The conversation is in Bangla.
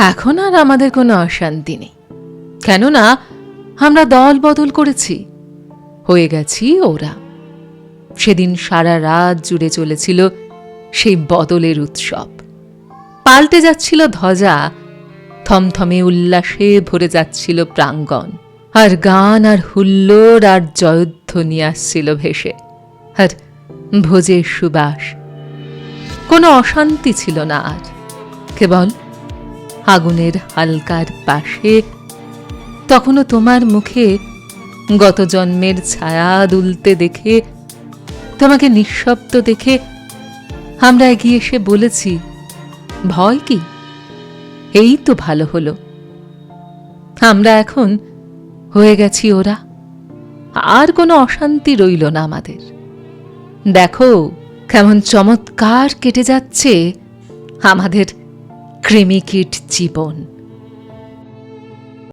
এখন আর আমাদের কোনো অশান্তি নেই, কেননা আমরা দল বদল করেছি, হয়ে গেছি ওরা। সেদিন সারা রাত জুড়ে চলেছিল সেই বদলের উৎসব। পাল্টে যাচ্ছিল ধ্বজা, থমথমে উল্লাসে ভরে যাচ্ছিল প্রাঙ্গণ, আর গান আর হুল্লোড় আর জয়ধ্বনি আসছিল ভেসে, আর ভোজের সুবাস। কোনো অশান্তি ছিল না আর, কেবল আগুনের হালকার পাশে তখনও তোমার মুখে গত জন্মের ছায়া দুলতে দেখে, তোমাকে নিঃশব্দ দেখে আমরা এগিয়ে এসে বলেছি, ভয় কি, এই তো ভালো হলো। আমরা এখন হয়ে গেছি ওরা, আর কোনো অশান্তি রইল না আমাদের। দেখো কেমন চমৎকার কেটে যাচ্ছে আমাদের কৃমিকীট জীবন।